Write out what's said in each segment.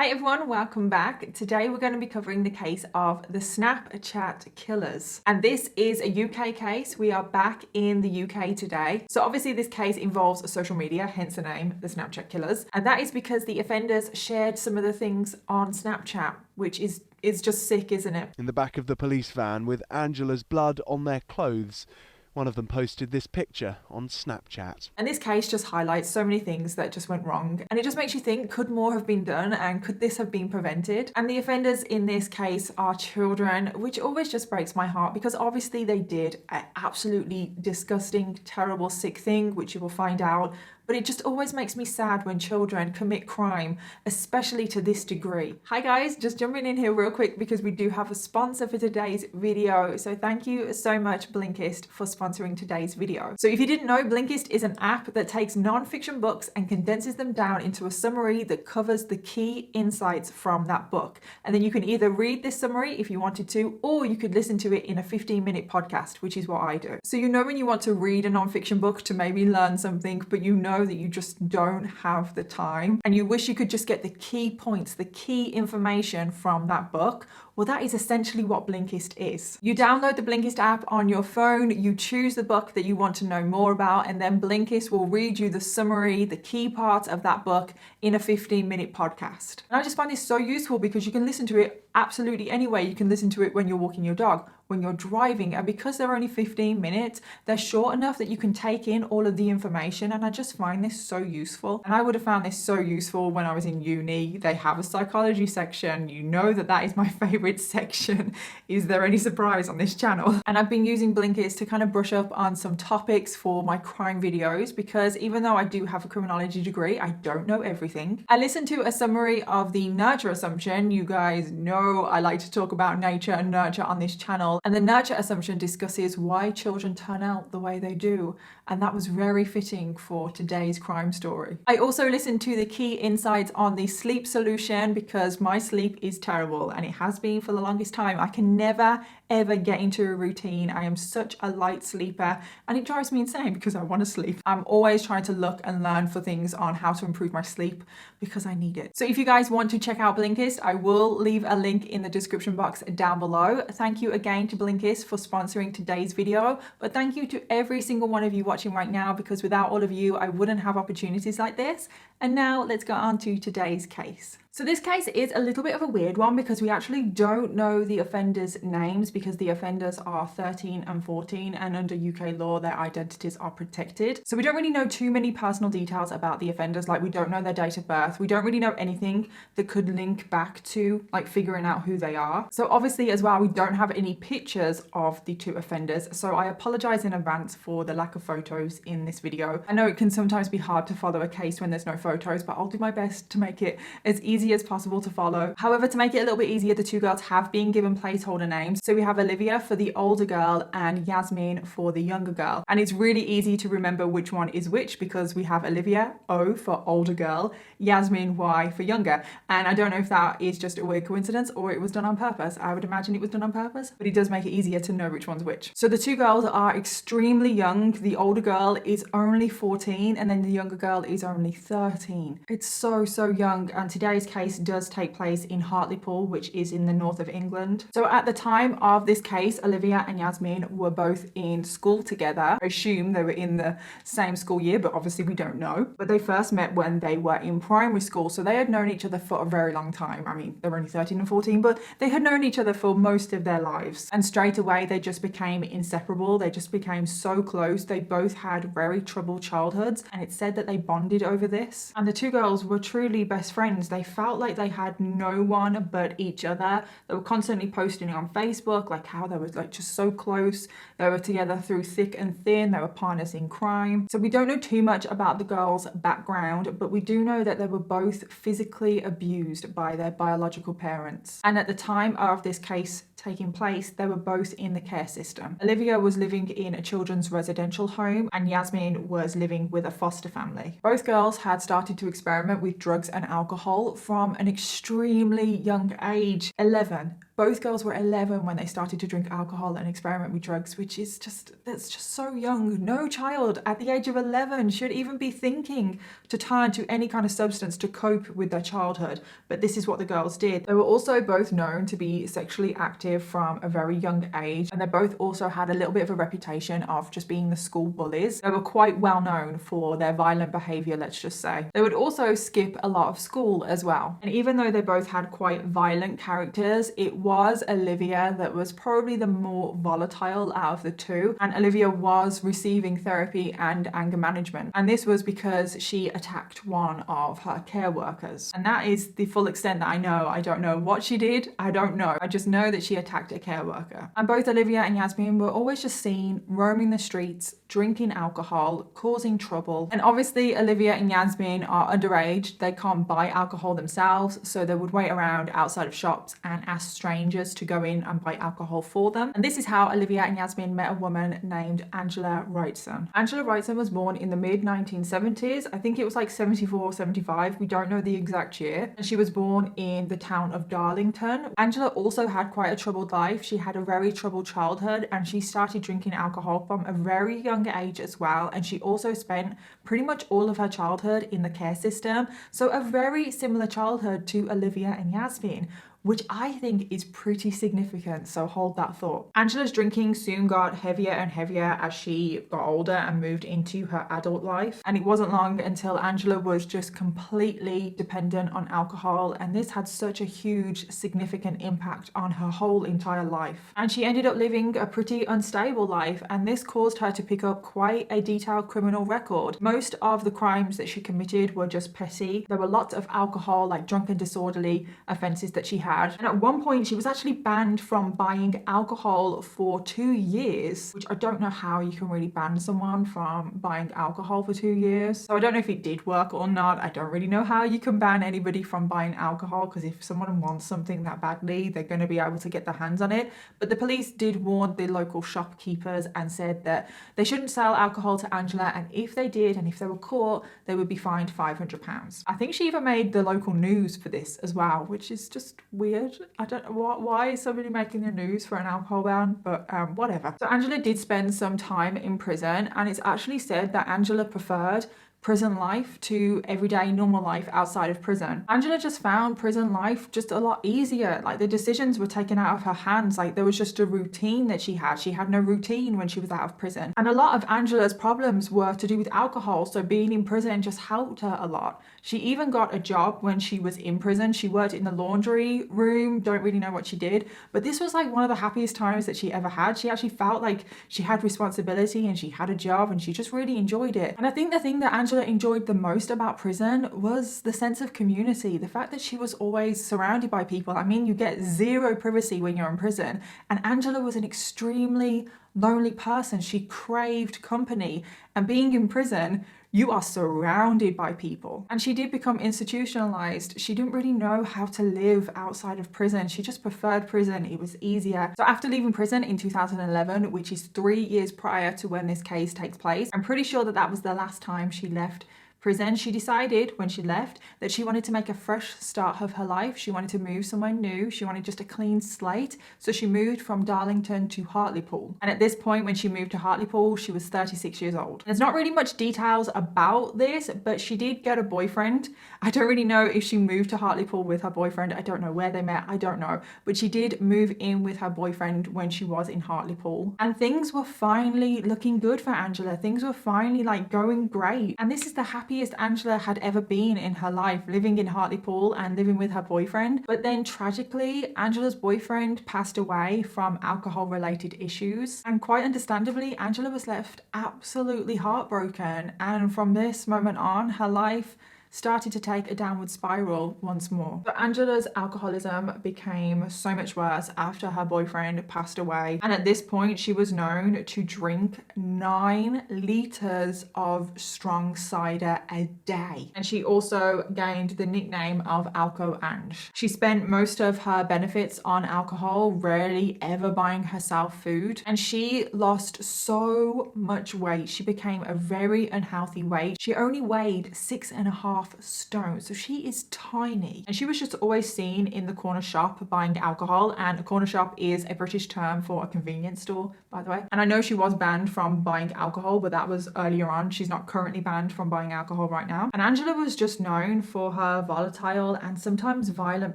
Hi everyone, welcome back. Today we're going to be covering the case of the Snapchat killers. And this is a UK case. We are back in the UK today. So obviously this case involves social media, hence the name, the Snapchat killers. And that is because the offenders shared some of the things on Snapchat, which is just sick, isn't it? In the back of the police van with Angela's blood on their clothes. One of them posted this picture on Snapchat. And this case just highlights so many things that just went wrong. And it just makes you think, could more have been done and could this have been prevented? And the offenders in this case are children, which always just breaks my heart because obviously they did an absolutely disgusting, terrible, sick thing, which you will find out. But it just always makes me sad when children commit crime, especially to this degree. Hi guys, just jumping in here real quick because we do have a sponsor for today's video. So thank you so much, Blinkist, for sponsoring today's video. So if you didn't know, Blinkist is an app that takes non-fiction books and condenses them down into a summary that covers the key insights from that book. And then you can either read this summary if you wanted to, or you could listen to it in a 15-minute podcast, which is what I do. So you know when you want to read a non-fiction book to maybe learn something, but you know that you just don't have the time and you wish you could just get the key points, the key information from that book. Well, that is essentially what Blinkist is. You download the Blinkist app on your phone, you choose the book that you want to know more about, and then Blinkist will read you the summary, the key parts of that book in a 15-minute podcast. And I just find this so useful because you can listen to it absolutely anywhere. You can listen to it when you're walking your dog, when you're driving, and because they're only 15 minutes, they're short enough that you can take in all of the information, and I just find this so useful. And I would have found this so useful when I was in uni. They have a psychology section. You know that is my favorite section. Is there any surprise on this channel? And I've been using Blinkist to kind of brush up on some topics for my crime videos because even though I do have a criminology degree, I don't know everything. I listened to a summary of the nurture assumption. You guys know I like to talk about nature and nurture on this channel. And the nurture assumption discusses why children turn out the way they do. And that was very fitting for today's crime story. I also listened to the key insights on the sleep solution because my sleep is terrible and it has been for the longest time. I can never ever get into a routine. I am such a light sleeper and it drives me insane because I want to sleep. I'm always trying to look and learn for things on how to improve my sleep because I need it. So if you guys want to check out Blinkist, I will leave a link in the description box down below. Thank you again to Blinkist for sponsoring today's video, but thank you to every single one of you watching right now because without all of you, I wouldn't have opportunities like this. And now let's go on to today's case. So this case is a little bit of a weird one because we actually don't know the offenders' names because the offenders are 13 and 14 and under UK law their identities are protected. So we don't really know too many personal details about the offenders, like we don't know their date of birth. We don't really know anything that could link back to like figuring out who they are. So obviously as well, we don't have any pictures of the two offenders. So I apologize in advance for the lack of photos in this video. I know it can sometimes be hard to follow a case when there's no photos, but I'll do my best to make it as easy as possible to follow. However, to make it a little bit easier, the two girls have been given placeholder names. So we have Olivia for the older girl and Yasmin for the younger girl. And it's really easy to remember which one is which because we have Olivia, O for older girl, Yasmin, Y for younger. And I don't know if that is just a weird coincidence or it was done on purpose. I would imagine it was done on purpose, but it does make it easier to know which one's which. So the two girls are extremely young. The older girl is only 14 and then the younger girl is only 13. It's so young, and today's case does take place in Hartlepool, which is in the north of England. So at the time of this case, Olivia and Yasmin were both in school together. I assume they were in the same school year, but obviously we don't know. But they first met when they were in primary school, so they had known each other for a very long time. I mean, they were only 13 and 14, but they had known each other for most of their lives. And straight away, they just became inseparable. They just became so close. They both had very troubled childhoods, and it's said that they bonded over this. And the two girls were truly best friends. They felt like they had no one but each other. They were constantly posting on Facebook like how they were like just so close. They were together through thick and thin. They were partners in crime. So we don't know too much about the girls' background, but we do know that they were both physically abused by their biological parents. And at the time of this case taking place, they were both in the care system. Olivia was living in a children's residential home and Yasmin was living with a foster family. Both girls had started to experiment with drugs and alcohol from an extremely young age, 11. Both girls were 11 when they started to drink alcohol and experiment with drugs, which is that's just so young. No child at the age of 11 should even be thinking to turn to any kind of substance to cope with their childhood. But this is what the girls did. They were also both known to be sexually active from a very young age, and they both also had a little bit of a reputation of just being the school bullies. They were quite well known for their violent behavior, let's just say. They would also skip a lot of school as well. And even though they both had quite violent characters, it was Olivia that was probably the more volatile out of the two. And Olivia was receiving therapy and anger management. And this was because she attacked one of her care workers. And that is the full extent that I know. I don't know what she did. I don't know. I just know that she attacked a care worker. And both Olivia and Yasmin were always just seen roaming the streets, drinking alcohol, causing trouble. And obviously Olivia and Yasmin are underage. They can't buy alcohol themselves, so they would wait around outside of shops and ask strangers to go in and buy alcohol for them. And this is how Olivia and Yasmin met a woman named Angela Wrightson. Angela Wrightson was born in the mid-1970s. I think it was like 74 or 75. We don't know the exact year. And she was born in the town of Darlington. Angela also had quite a troubled life. She had a very troubled childhood, and she started drinking alcohol from a very young age as well. And she also spent pretty much all of her childhood in the care system. So a very similar childhood to Olivia and Yasmin, which I think is pretty significant, so hold that thought. Angela's drinking soon got heavier and heavier as she got older and moved into her adult life. And it wasn't long until Angela was just completely dependent on alcohol, and this had such a huge, significant impact on her whole entire life. And she ended up living a pretty unstable life, and this caused her to pick up quite a detailed criminal record. Most of the crimes that she committed were just petty. There were lots of alcohol, like drunken disorderly offences that she had. And at one point she was actually banned from buying alcohol for 2 years, which I don't know how you can really ban someone from buying alcohol for 2 years. So I don't know if it did work or not. I don't really know how you can ban anybody from buying alcohol, because if someone wants something that badly, they're going to be able to get their hands on it. But the police did warn the local shopkeepers and said that they shouldn't sell alcohol to Angela, and if they did, and if they were caught, they would be fined £500. I think she even made the local news for this as well, which is just weird. I don't know why is somebody making the news for an alcohol ban, but whatever. So Angela did spend some time in prison, and it's actually said that Angela preferred prison life to everyday normal life outside of prison. Angela just found prison life just a lot easier. Like, the decisions were taken out of her hands. Like, there was just a routine that she had. She had no routine when she was out of prison. And a lot of Angela's problems were to do with alcohol, so being in prison just helped her a lot. She even got a job when she was in prison. She worked in the laundry room. Don't really know what she did, but this was like one of the happiest times that she ever had. She actually felt like she had responsibility and she had a job, and she just really enjoyed it. And I think the thing that Angela enjoyed the most about prison was the sense of community, the fact that she was always surrounded by people. I mean, you get zero privacy when you're in prison, and Angela was an extremely lonely person. She craved company, and being in prison, you are surrounded by people. And she did become institutionalized. She didn't really know how to live outside of prison. She just preferred prison. It was easier. So after leaving prison in 2011, which is 3 years prior to when this case takes place, I'm pretty sure that that was the last time she left prison. She decided when she left that she wanted to make a fresh start of her life. She wanted to move somewhere new. She wanted just a clean slate. So she moved from Darlington to Hartlepool. And at this point, when she moved to Hartlepool, she was 36 years old. There's not really much details about this, but she did get a boyfriend. I don't really know if she moved to Hartlepool with her boyfriend. I don't know where they met. I don't know. But she did move in with her boyfriend when she was in Hartlepool. And things were finally looking good for Angela. Things were finally like going great. And this is the happiest Angela had ever been in her life, living in Hartlepool and living with her boyfriend. But then tragically, Angela's boyfriend passed away from alcohol-related issues. And quite understandably, Angela was left absolutely heartbroken. And from this moment on, her life started to take a downward spiral once more. So Angela's alcoholism became so much worse after her boyfriend passed away. And at this point, she was known to drink 9 litres of strong cider a day. And she also gained the nickname of Alco Ange. She spent most of her benefits on alcohol, rarely ever buying herself food. And she lost so much weight. She became a very unhealthy weight. She only weighed 6.5 stone. So she is tiny. And she was just always seen in the corner shop buying alcohol. And a corner shop is a British term for a convenience store, by the way. And I know she was banned from buying alcohol, but that was earlier on. She's not currently banned from buying alcohol right now. And Angela was just known for her volatile and sometimes violent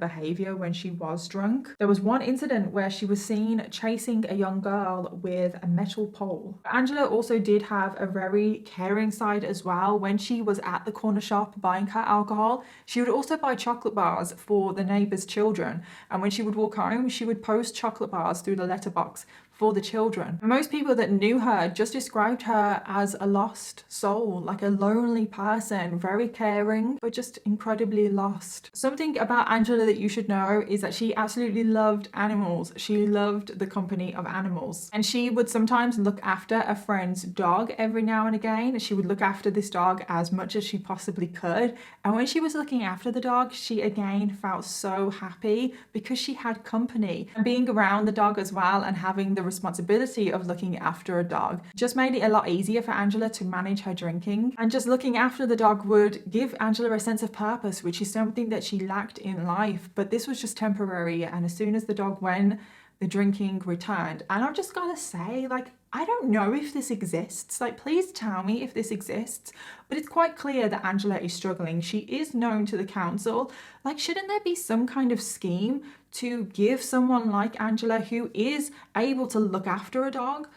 behavior when she was drunk. There was one incident where she was seen chasing a young girl with a metal pole. Angela also did have a very caring side as well. When she was at the corner shop buying her alcohol, she would also buy chocolate bars for the neighbors' children. And when she would walk home, she would post chocolate bars through the letterbox for the children. Most people that knew her just described her as a lost soul, like a lonely person, very caring, but just incredibly lost. Something about Angela that you should know is that she absolutely loved animals. She loved the company of animals. And she would sometimes look after a friend's dog every now and again. She would look after this dog as much as she possibly could. And when she was looking after the dog, she again felt so happy because she had company. And being around the dog as well and having the responsibility of looking after a dog just made it a lot easier for Angela to manage her drinking. And just looking after the dog would give Angela a sense of purpose, which is something that she lacked in life. But this was just temporary, and as soon as the dog went, the drinking returned. And I've just got to say, like, I don't know if this exists. Like, please tell me if this exists. But it's quite clear that Angela is struggling. She is known to the council. Like, shouldn't there be some kind of scheme to give someone like Angela, who is able to look after a dog,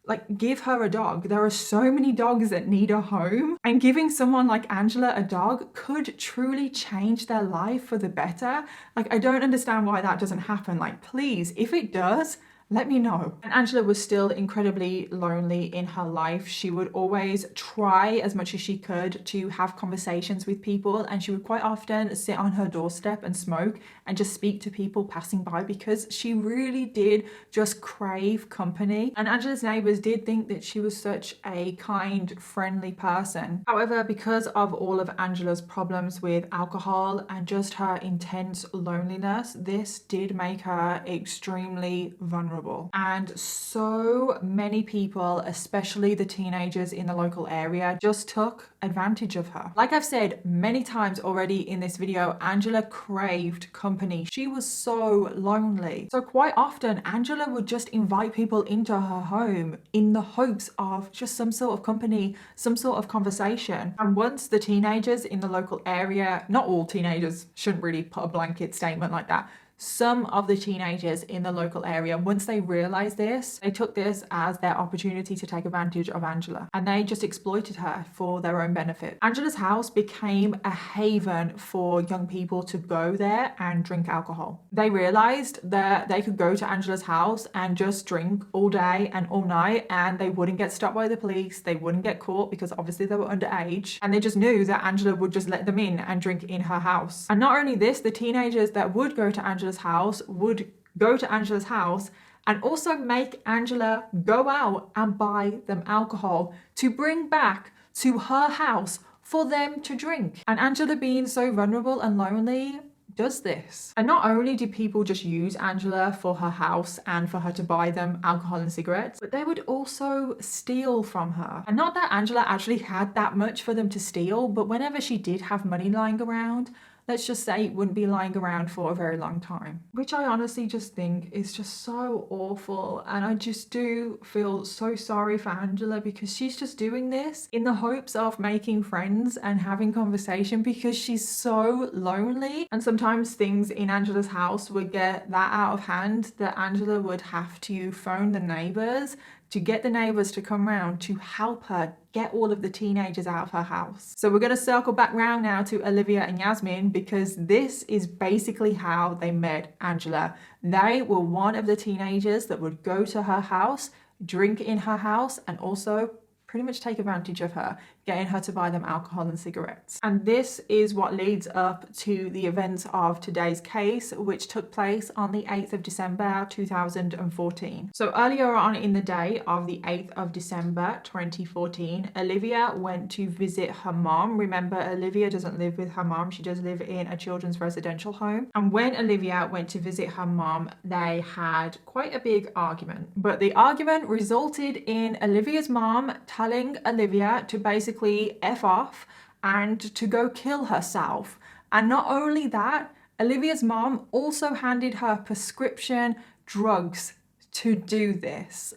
like, give her a dog? There are so many dogs that need a home, and giving someone like Angela a dog could truly change their life for the better. Like, I don't understand why that doesn't happen. Like, please, if it does, let me know. And Angela was still incredibly lonely in her life. She would always try as much as she could to have conversations with people, and she would quite often sit on her doorstep and smoke and just speak to people passing by because she really did just crave company. And Angela's neighbors did think that she was such a kind, friendly person. However, because of all of Angela's problems with alcohol and just her intense loneliness, this did make her extremely vulnerable. And so many people, especially the teenagers in the local area, just took advantage of her. Like I've said many times already in this video, Angela craved company. She was so lonely. So quite often, Angela would just invite people into her home in the hopes of just some sort of company, some sort of conversation. And once the teenagers in the local area, not all teenagers, shouldn't really put a blanket statement like that, some of the teenagers in the local area, once they realized this, they took this as their opportunity to take advantage of Angela, and they just exploited her for their own benefit. Angela's house became a haven for young people to go there and drink alcohol. They realized that they could go to Angela's house and just drink all day and all night, and they wouldn't get stopped by the police. They wouldn't get caught because obviously they were underage, and they just knew that Angela would just let them in and drink in her house. And not only this, the teenagers that would go to Angela's house would go to Angela's house and also make Angela go out and buy them alcohol to bring back to her house for them to drink. And Angela, being so vulnerable and lonely, does this. And not only do people just use Angela for her house and for her to buy them alcohol and cigarettes, but they would also steal from her. And not that Angela actually had that much for them to steal, but whenever she did have money lying around, let's just say it wouldn't be lying around for a very long time, which I honestly just think is just so awful. And I just do feel so sorry for Angela because she's just doing this in the hopes of making friends and having conversation because she's so lonely. And sometimes things in Angela's house would get that out of hand that Angela would have to phone the neighbors to get the neighbors to come round to help her get all of the teenagers out of her house. So we're going to circle back round now to Olivia and Yasmin because this is basically how they met Angela. They were one of the teenagers that would go to her house, drink in her house, and also pretty much take advantage of her, getting her to buy them alcohol and cigarettes. And this is what leads up to the events of today's case, which took place on the 8th of December 2014. So earlier on in the day of the 8th of December 2014, Olivia went to visit her mom. Remember, Olivia doesn't live with her mom. She does live in a children's residential home. And when Olivia went to visit her mom, they had quite a big argument. But the argument resulted in Olivia's mom telling Olivia to basically F off and to go kill herself. And not only that, Olivia's mom also handed her prescription drugs to do this.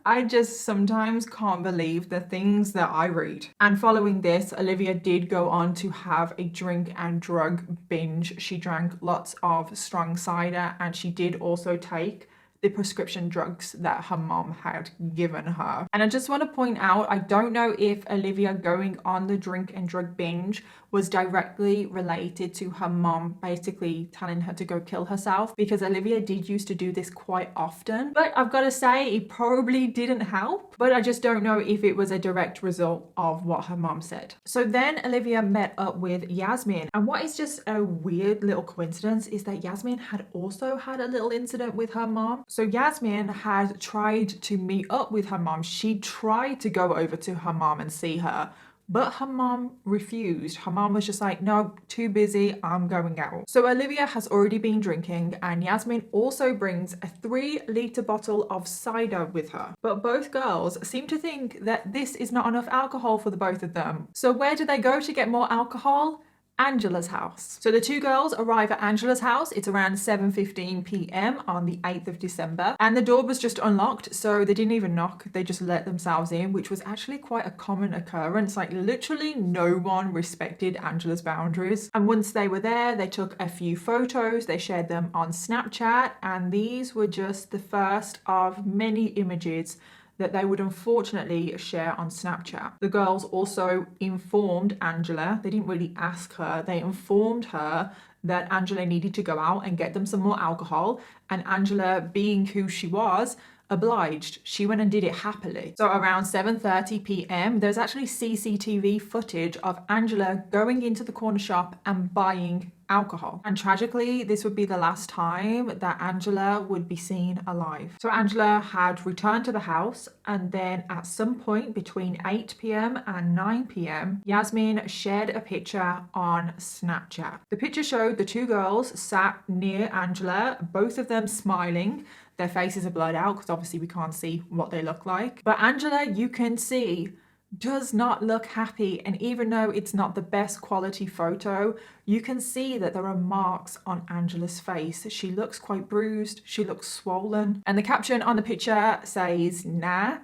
I just sometimes can't believe the things that I read. And following this, Olivia did go on to have a drink and drug binge. She drank lots of strong cider, and she did also take the prescription drugs that her mom had given her. And I just want to point out, I don't know if Olivia going on the drink and drug binge was directly related to her mom basically telling her to go kill herself, because Olivia did used to do this quite often. But I've got to say, it probably didn't help. But I just don't know if it was a direct result of what her mom said. So then Olivia met up with Yasmin. And what is just a weird little coincidence is that Yasmin had also had a little incident with her mom. So Yasmin had tried to meet up with her mom. She tried to go over to her mom and see her, but her mom refused. Her mom was just like, no, too busy, I'm going out. So Olivia has already been drinking, and Yasmin also brings a 3-litre bottle of cider with her. But both girls seem to think that this is not enough alcohol for the both of them. So where do they go to get more alcohol? Angela's house. So the two girls arrive at Angela's house. It's around 7:15 p.m. on the 8th of December. And the door was just unlocked, so they didn't even knock. They just let themselves in, which was actually quite a common occurrence. Like literally no one respected Angela's boundaries. And once they were there, they took a few photos. They shared them on Snapchat. And these were just the first of many images that they would unfortunately share on Snapchat. The girls also informed Angela, they didn't really ask her, they informed her that Angela needed to go out and get them some more alcohol, and Angela, being who she was, obliged. She went and did it happily. So around 7:30 p.m, there's actually CCTV footage of Angela going into the corner shop and buying alcohol. And tragically, this would be the last time that Angela would be seen alive. So Angela had returned to the house, and then at some point between 8 p.m. and 9 p.m, Yasmin shared a picture on Snapchat. The picture showed the two girls sat near Angela, both of them smiling. Their faces are blurred out because obviously we can't see what they look like. But Angela, you can see, does not look happy. And even though it's not the best quality photo, you can see that there are marks on Angela's face. She looks quite bruised. She looks swollen. And the caption on the picture says, nah.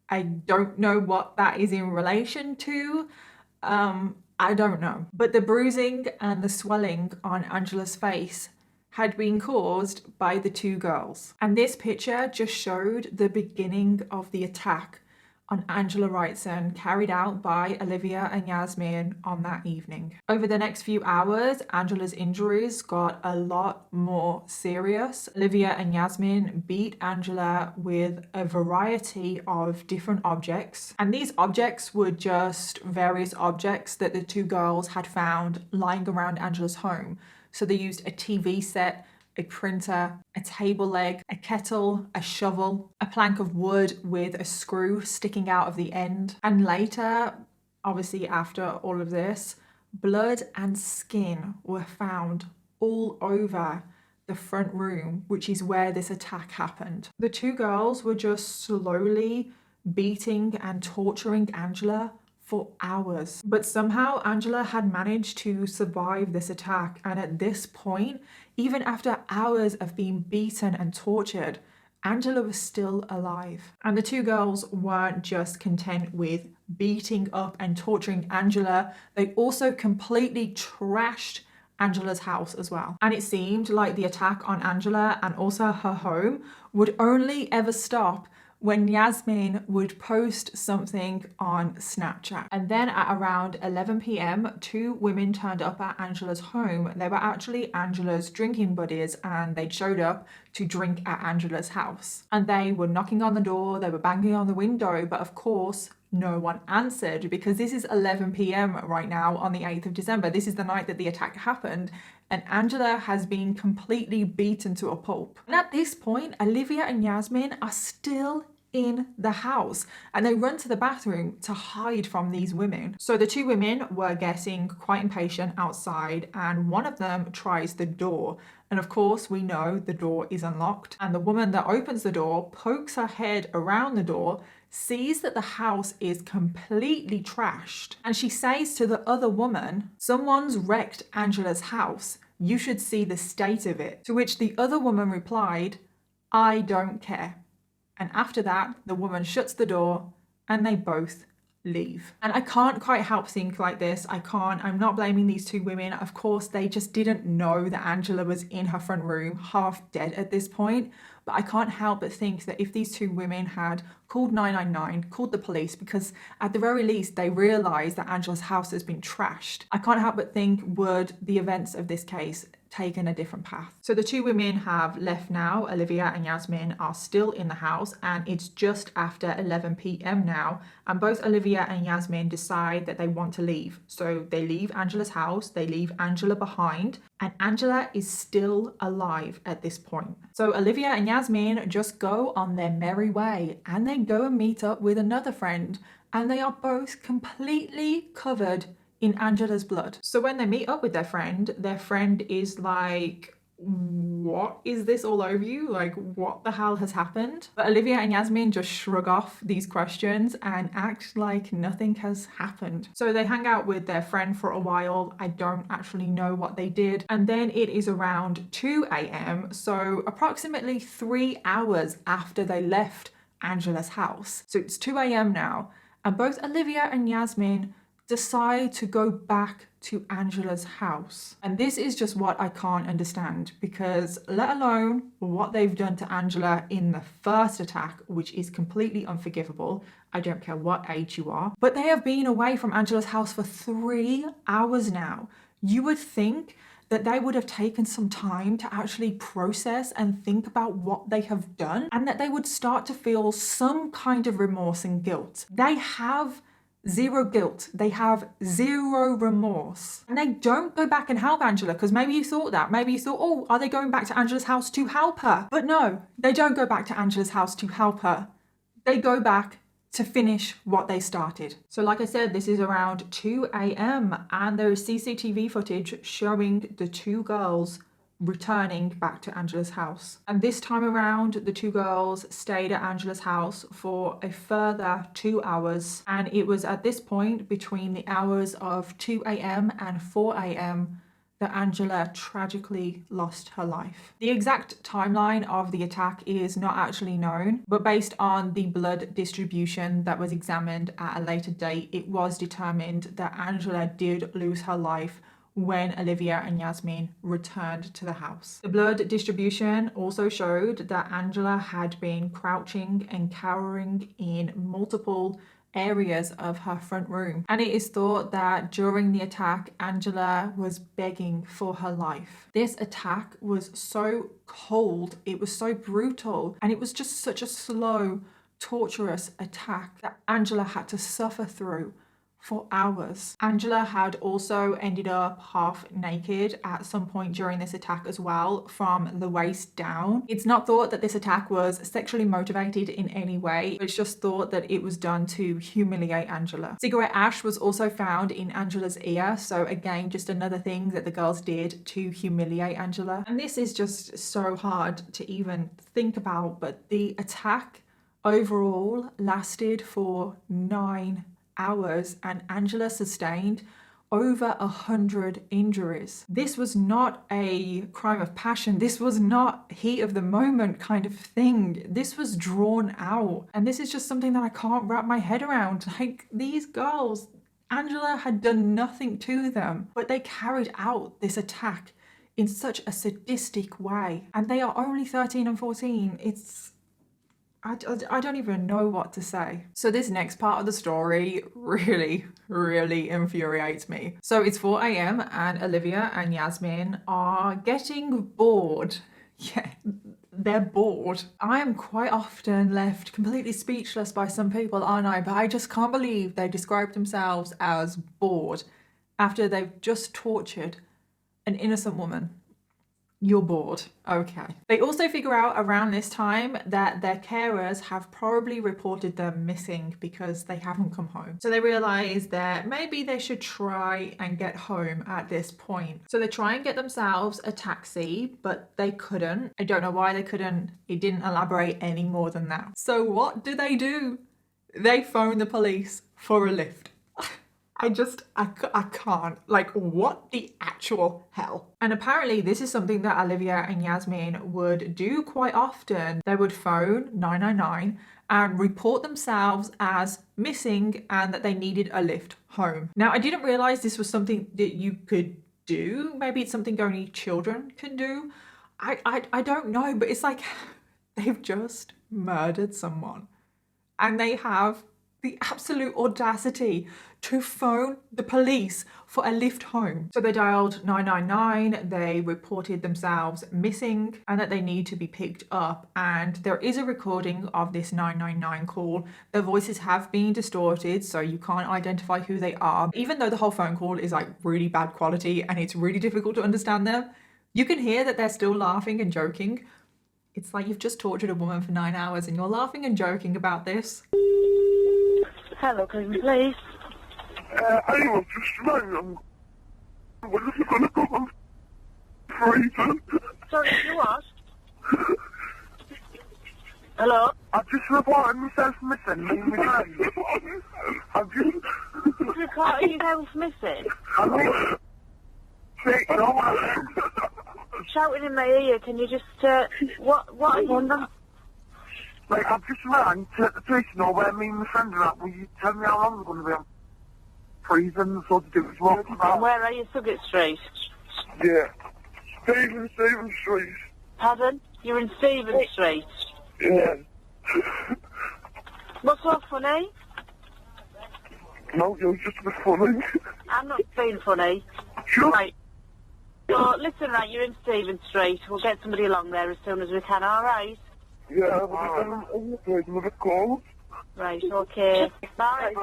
I don't know what that is in relation to. I don't know. But the bruising and the swelling on Angela's face had been caused by the two girls. And this picture just showed the beginning of the attack on Angela Wrightson carried out by Olivia and Yasmin on that evening. Over the next few hours, Angela's injuries got a lot more serious. Olivia and Yasmin beat Angela with a variety of different objects. And these objects were just various objects that the two girls had found lying around Angela's home. So they used a TV set, a printer, a table leg, a kettle, a shovel, a plank of wood with a screw sticking out of the end. And later, obviously after all of this, blood and skin were found all over the front room, which is where this attack happened. The two girls were just slowly beating and torturing Angela for hours. But somehow Angela had managed to survive this attack, and at this point, even after hours of being beaten and tortured, Angela was still alive. And the two girls weren't just content with beating up and torturing Angela, they also completely trashed Angela's house as well. And it seemed like the attack on Angela and also her home would only ever stop when Yasmin would post something on Snapchat. And then at around 11 p.m, two women turned up at Angela's home. They were actually Angela's drinking buddies, and they showed up to drink at Angela's house. And they were knocking on the door, they were banging on the window, but of course, no one answered, because this is 11 p.m. right now on the 8th of December. This is the night that the attack happened, and Angela has been completely beaten to a pulp. And at this point, Olivia and Yasmin are still in the house, and they run to the bathroom to hide from these women. So the two women were getting quite impatient outside, and one of them tries the door. And of course, we know the door is unlocked, and the woman that opens the door pokes her head around the door, sees that the house is completely trashed, and she says to the other woman, "Someone's wrecked Angela's house. You should see the state of it." To which the other woman replied, "I don't care." And after that, the woman shuts the door and they both leave. And I can't quite help think like this. I'm not blaming these two women. Of course, they just didn't know that Angela was in her front room, half dead at this point. But I can't help but think that if these two women had called 999, called the police, because at the very least they realised that Angela's house has been trashed, I can't help but think, would the events of this case taken a different path? So the two women have left now. Olivia and Yasmin are still in the house, and it's just after 11 p.m. now, and both Olivia and Yasmin decide that they want to leave. So they leave Angela's house, they leave Angela behind, and Angela is still alive at this point. So Olivia and Yasmin just go on their merry way, and they go and meet up with another friend, and they are both completely covered in Angela's blood. So when they meet up with their friend is like, "What is this all over you? Like, what the hell has happened?" But Olivia and Yasmin just shrug off these questions and act like nothing has happened. So they hang out with their friend for a while. I don't actually know what they did. And then it is around 2 a.m. So approximately 3 hours after they left Angela's house. So it's 2 a.m. now. And both Olivia and Yasmin decide to go back to Angela's house. And this is just what I can't understand, because let alone what they've done to Angela in the first attack, which is completely unforgivable. I don't care what age you are. But they have been away from Angela's house for 3 hours now. You would think that they would have taken some time to actually process and think about what they have done, and that they would start to feel some kind of remorse and guilt. They have zero guilt. They have zero remorse. And they don't go back and help Angela, because maybe you thought that. Maybe you thought, oh, are they going back to Angela's house to help her? But no, they don't go back to Angela's house to help her. They go back to finish what they started. So like I said, this is around 2 a.m. and there is CCTV footage showing the two girls returning back to Angela's house. And this time around, the two girls stayed at Angela's house for a further 2 hours. And it was at this point, between the hours of 2 a.m. and 4 a.m., that Angela tragically lost her life. The exact timeline of the attack is not actually known, but based on the blood distribution that was examined at a later date, it was determined that Angela did lose her life when Olivia and Yasmin returned to the house. The blood distribution also showed that Angela had been crouching and cowering in multiple areas of her front room. And it is thought that during the attack, Angela was begging for her life. This attack was so cold, it was so brutal, and it was just such a slow, torturous attack that Angela had to suffer through for hours. Angela had also ended up half naked at some point during this attack as well, from the waist down. It's not thought that this attack was sexually motivated in any way. It's just thought that it was done to humiliate Angela. Cigarette ash was also found in Angela's ear, so again, just another thing that the girls did to humiliate Angela. And this is just so hard to even think about, but the attack overall lasted for 9 hours and Angela sustained over 100 injuries. This was not a crime of passion. This was not heat of the moment kind of thing. This was drawn out. And this is just something that I can't wrap my head around. Like, these girls, Angela had done nothing to them, but they carried out this attack in such a sadistic way. And they are only 13 and 14. I don't even know what to say. So this next part of the story really infuriates me. So it's 4 a.m. and Olivia and Yasmin are getting bored. Yeah, they're bored. I am quite often left completely speechless by some people, aren't I? But I just can't believe they describe themselves as bored after they've just tortured an innocent woman. You're bored. Okay. They also figure out around this time that their carers have probably reported them missing because they haven't come home. So they realize that maybe they should try and get home at this point. So they try and get themselves a taxi, but they couldn't. I don't know why they couldn't. It didn't elaborate any more than that. So what do? They phoned the police for a lift. I can't. Like, what the actual hell? And apparently this is something that Olivia and Yasmin would do quite often. They would phone 999 and report themselves as missing and that they needed a lift home. Now, I didn't realize this was something that you could do. Maybe it's something only children can do. I don't know, but it's like they've just murdered someone and they have the absolute audacity to phone the police for a lift home. So they dialed 999, they reported themselves missing and that they need to be picked up. And there is a recording of this 999 call. Their voices have been distorted, so you can't identify who they are. Even though the whole phone call is like really bad quality and it's really difficult to understand them, you can hear that they're still laughing and joking. It's like you've just tortured a woman for 9 hours and you're laughing and joking about this. Hello, can you please? I just rang. When is it going to come on freezing? Sorry, you what? Hello? I just reported myself missing. I've just... You reported yourself missing? I'm Shouting in my ear, can you just, what are you on? Like, I've just rang to know where me and my friend are at. Will you tell me how long we're going to be on freezing, so to do as well? And where are you, Suggett Street? Yeah. Stephen Street. Pardon? You're in Stephen Street? Yeah. What's so funny? No, you're just a bit funny. I'm not being funny. Sure. Right. So, listen, right, you're in Stephen Street. We'll get somebody along there as soon as we can, alright? Yeah, but I'm a bit cold. Right, okay. Bye.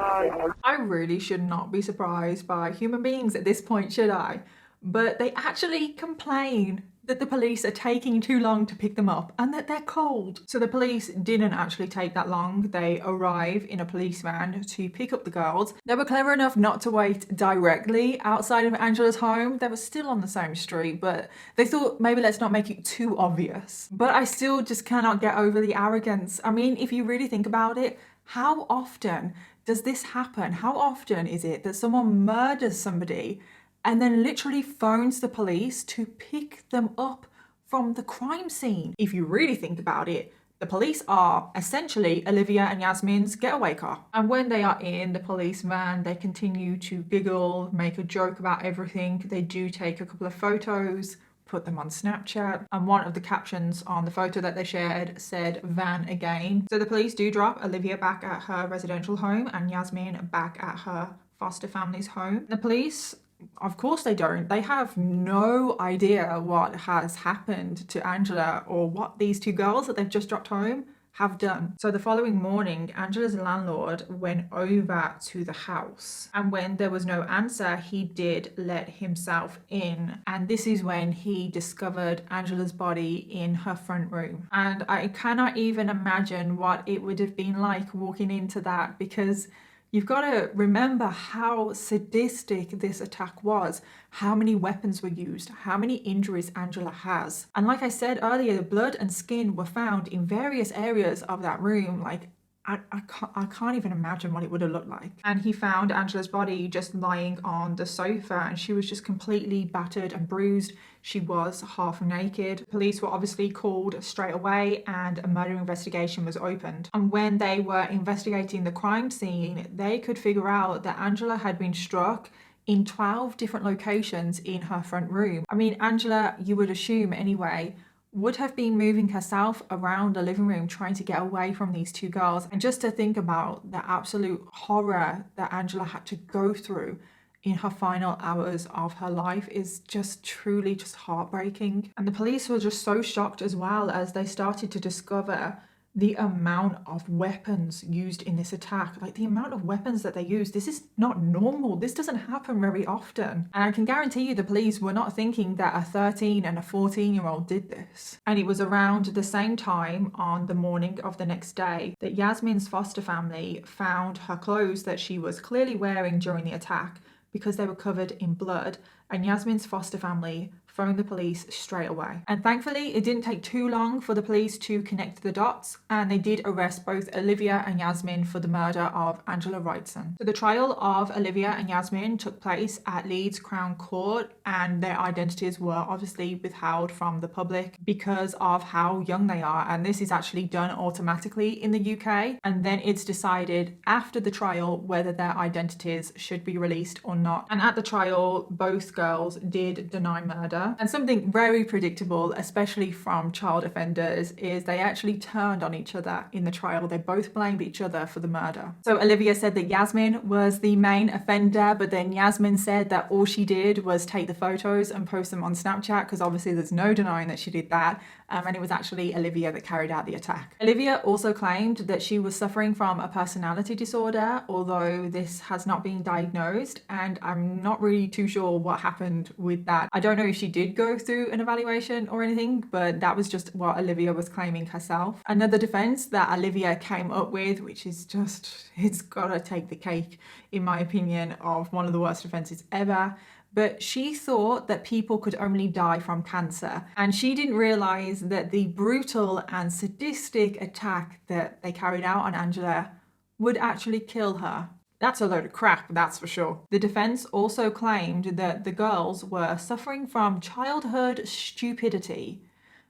I really should not be surprised by human beings at this point, should I? But they actually complain that the police are taking too long to pick them up and that they're cold. So the police didn't actually take that long. They arrive in a police van to pick up the girls. They were clever enough not to wait directly outside of Angela's home. They were still on the same street, but they thought maybe let's not make it too obvious. But I still just cannot get over the arrogance. I mean, if you really think about it, how often does this happen? How often is it that someone murders somebody and then literally phones the police to pick them up from the crime scene? If you really think about it, the police are essentially Olivia and Yasmin's getaway car. And when they are in the police van, they continue to giggle, make a joke about everything. They do take a couple of photos, put them on Snapchat, and one of the captions on the photo that they shared said van again. So the police do drop Olivia back at her residential home and Yasmin back at her foster family's home. The police, of course they don't. They have no idea what has happened to Angela or what these two girls that they've just dropped home have done. So the following morning, Angela's landlord went over to the house, and when there was no answer, he did let himself in. And this is when he discovered Angela's body in her front room. And I cannot even imagine what it would have been like walking into that, because you've got to remember how sadistic this attack was, how many weapons were used, how many injuries Angela has. And like I said earlier, the blood and skin were found in various areas of that room. Like, I can't even imagine what it would have looked like. And he found Angela's body just lying on the sofa, and she was just completely battered and bruised. She was half naked. Police were obviously called straight away and a murder investigation was opened. And when they were investigating the crime scene, they could figure out that Angela had been struck in 12 different locations in her front room. I mean, Angela, you would assume anyway, would have been moving herself around the living room trying to get away from these two girls. And just to think about the absolute horror that Angela had to go through in her final hours of her life is just truly just heartbreaking. And the police were just so shocked as well as they started to discover the amount of weapons used in this attack. Like, the amount of weapons that they used, this is not normal. This doesn't happen very often. And I can guarantee you the police were not thinking that a 13 and a 14-year-old did this. And it was around the same time on the morning of the next day that Yasmin's foster family found her clothes that she was clearly wearing during the attack, because they were covered in blood. And Yasmin's foster family phoned the police straight away. And thankfully, it didn't take too long for the police to connect the dots, and they did arrest both Olivia and Yasmin for the murder of Angela Wrightson. So the trial of Olivia and Yasmin took place at Leeds Crown Court, and their identities were obviously withheld from the public because of how young they are, and this is actually done automatically in the UK, and then it's decided after the trial whether their identities should be released or not. And at the trial, both girls did deny murder, and something very predictable, especially from child offenders, is they actually turned on each other in the trial. They both blamed each other for the murder. So Olivia said that Yasmin was the main offender, but then Yasmin said that all she did was take the photos and post them on Snapchat, because obviously there's no denying that she did that, and it was actually Olivia that carried out the attack. Olivia also claimed that she was suffering from a personality disorder, although this has not been diagnosed, and I'm not really too sure what happened with that. I don't know if she did go through an evaluation or anything, but that was just what Olivia was claiming herself. Another defense that Olivia came up with, which is just, it's gotta take the cake in my opinion, of one of the worst offenses ever. But she thought that people could only die from cancer, and she didn't realize that the brutal and sadistic attack that they carried out on Angela would actually kill her. That's a load of crap, that's for sure. The defense also claimed that the girls were suffering from childhood stupidity.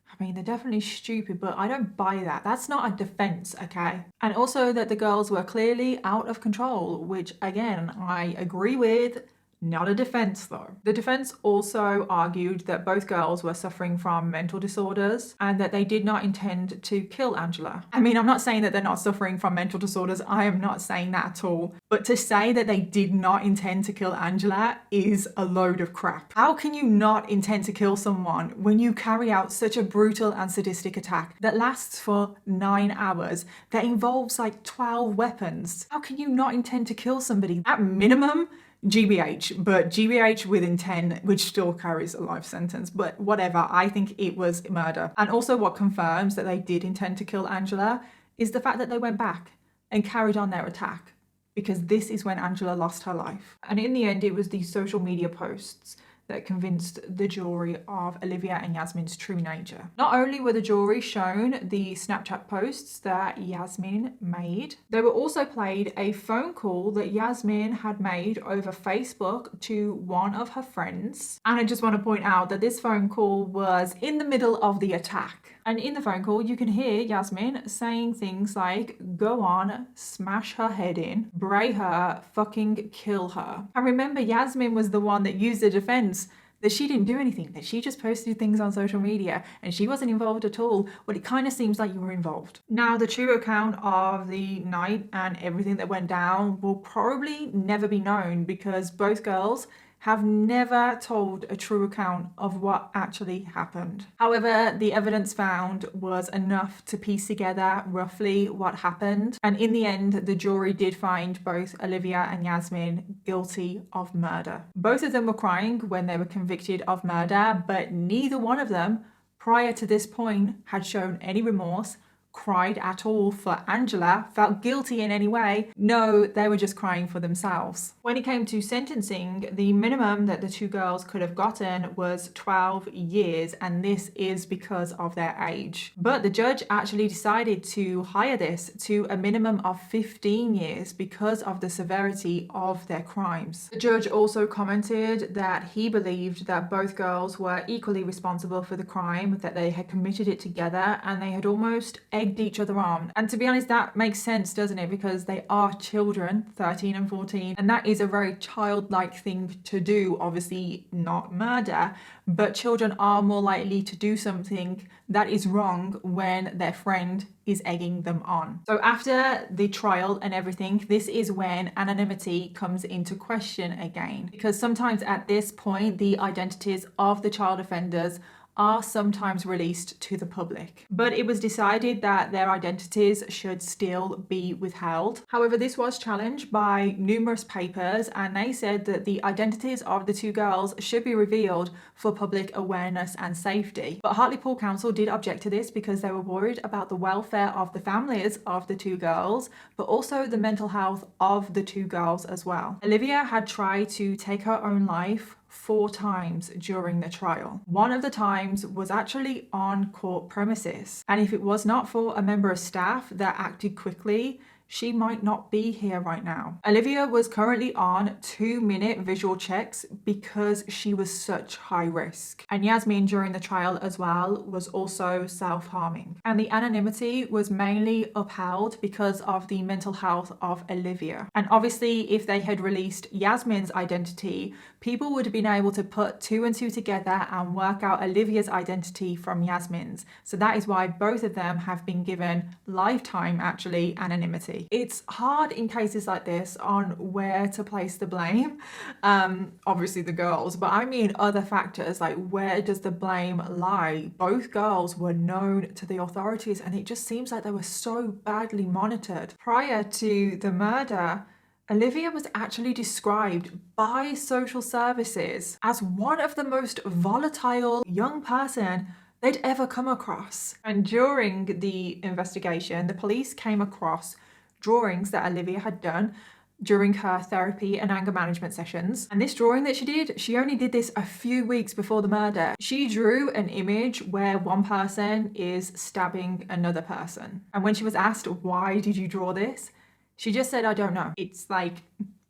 I mean, they're definitely stupid, but I don't buy that. That's not a defense, okay? And also that the girls were clearly out of control, which again, I agree with. Not a defense though. The defense also argued that both girls were suffering from mental disorders and that they did not intend to kill Angela. I mean, I'm not saying that they're not suffering from mental disorders. I am not saying that at all. But to say that they did not intend to kill Angela is a load of crap. How can you not intend to kill someone when you carry out such a brutal and sadistic attack that lasts for 9 hours, that involves like 12 weapons? How can you not intend to kill somebody? At minimum, GBH, but GBH with intent, which still carries a life sentence, but whatever, I think it was murder. And also what confirms that they did intend to kill Angela is the fact that they went back and carried on their attack, because this is when Angela lost her life. And in the end, it was these social media posts that convinced the jury of Olivia and Yasmin's true nature. Not only were the jury shown the Snapchat posts that Yasmin made, they were also played a phone call that Yasmin had made over Facebook to one of her friends. And I just want to point out that this phone call was in the middle of the attack. And in the phone call, you can hear Yasmin saying things like, go on, smash her head in, bray her, fucking kill her. And remember, Yasmin was the one that used the defense that she didn't do anything, that she just posted things on social media and she wasn't involved at all. Well, it kind of seems like you were involved. Now, the true account of the night and everything that went down will probably never be known, because both girls have never told a true account of what actually happened. However, the evidence found was enough to piece together roughly what happened. And in the end, the jury did find both Olivia and Yasmin guilty of murder. Both of them were crying when they were convicted of murder, but neither one of them, prior to this point, had shown any remorse, cried at all for Angela, felt guilty in any way. No, they were just crying for themselves. When it came to sentencing, the minimum that the two girls could have gotten was 12 years, and this is because of their age. But the judge actually decided to higher this to a minimum of 15 years because of the severity of their crimes. The judge also commented that he believed that both girls were equally responsible for the crime, that they had committed it together and they had almost egged each other on. And to be honest, that makes sense, doesn't it? Because they are children, 13 and 14, and that is a very childlike thing to do. Obviously not murder, but children are more likely to do something that is wrong when their friend is egging them on. So after the trial and everything, this is when anonymity comes into question again, because sometimes at this point the identities of the child offenders are sometimes released to the public. But it was decided that their identities should still be withheld. However, this was challenged by numerous papers, and they said that the identities of the two girls should be revealed for public awareness and safety. But Hartlepool Council did object to this because they were worried about the welfare of the families of the two girls, but also the mental health of the two girls as well. Olivia had tried to take her own life 4 times during the trial. One of the times was actually on court premises, and if it was not for a member of staff that acted quickly, she might not be here right now. Olivia was currently on 2-minute visual checks because she was such high risk. And Yasmin during the trial as well was also self-harming. And the anonymity was mainly upheld because of the mental health of Olivia. And obviously if they had released Yasmin's identity, people would have been able to put 2 and 2 together and work out Olivia's identity from Yasmin's. So that is why both of them have been given lifetime actually anonymity. It's hard in cases like this on where to place the blame. Obviously the girls, but I mean other factors, like where does the blame lie? Both girls were known to the authorities and it just seems like they were so badly monitored. Prior to the murder, Olivia was actually described by social services as one of the most volatile young person they'd ever come across. And during the investigation, the police came across drawings that Olivia had done during her therapy and anger management sessions. And this drawing that she did, she only did this a few weeks before the murder. She drew an image where one person is stabbing another person. And when she was asked, why did you draw this? She just said, I don't know. It's like,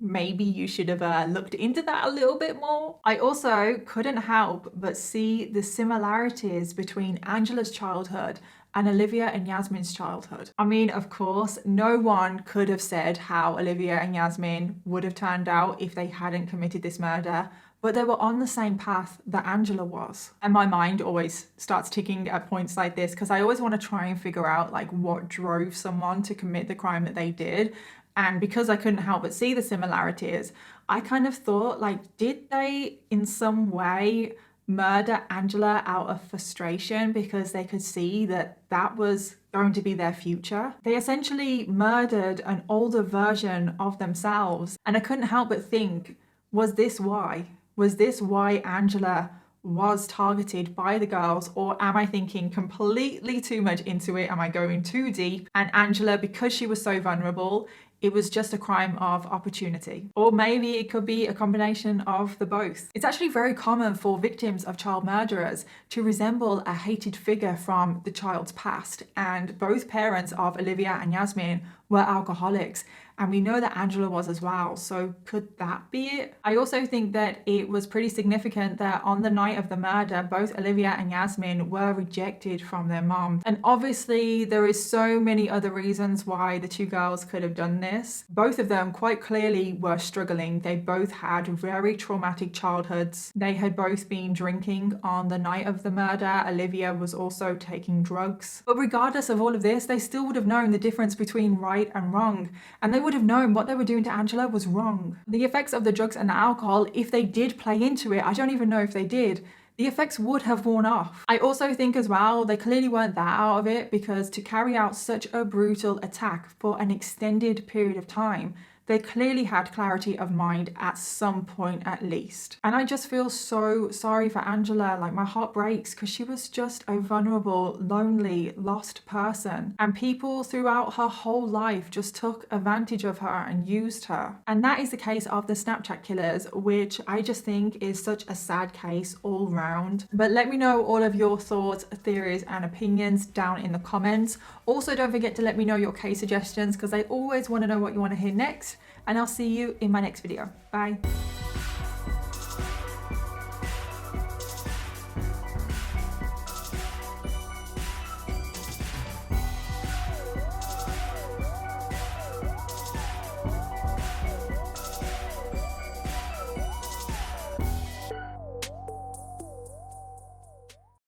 maybe you should have looked into that a little bit more. I also couldn't help but see the similarities between Angela's childhood and Olivia and Yasmin's childhood. I mean, of course, no one could have said how Olivia and Yasmin would have turned out if they hadn't committed this murder, but they were on the same path that Angela was. And my mind always starts ticking at points like this because I always want to try and figure out like what drove someone to commit the crime that they did. And because I couldn't help but see the similarities, I kind of thought like, did they in some way murder Angela out of frustration because they could see that that was going to be their future? They essentially murdered an older version of themselves. And I couldn't help but think, was this why? Was this why Angela was targeted by the girls, or am I thinking completely too much into it? Am I going too deep? And Angela, because she was so vulnerable, it was just a crime of opportunity. Or maybe it could be a combination of the both. It's actually very common for victims of child murderers to resemble a hated figure from the child's past. And both parents of Olivia and Yasmin were alcoholics. And we know that Angela was as well. So could that be it? I also think that it was pretty significant that on the night of the murder, both Olivia and Yasmin were rejected from their mom. And obviously there is so many other reasons why the 2 girls could have done this. Both of them quite clearly were struggling. They both had very traumatic childhoods. They had both been drinking on the night of the murder. Olivia was also taking drugs. But regardless of all of this, they still would have known the difference between right and wrong. And they would have known what they were doing to Angela was wrong. The effects of the drugs and the alcohol, if they did play into it, I don't even know if they did, the effects would have worn off. I also think as well, they clearly weren't that out of it, because to carry out such a brutal attack for an extended period of time, they clearly had clarity of mind at some point at least. And I just feel so sorry for Angela. Like my heart breaks because she was just a vulnerable, lonely, lost person. And people throughout her whole life just took advantage of her and used her. And that is the case of the Snapchat killers, which I just think is such a sad case all round. But let me know all of your thoughts, theories and opinions down in the comments. Also, don't forget to let me know your case suggestions because I always want to know what you want to hear next. And I'll see you in my next video. Bye.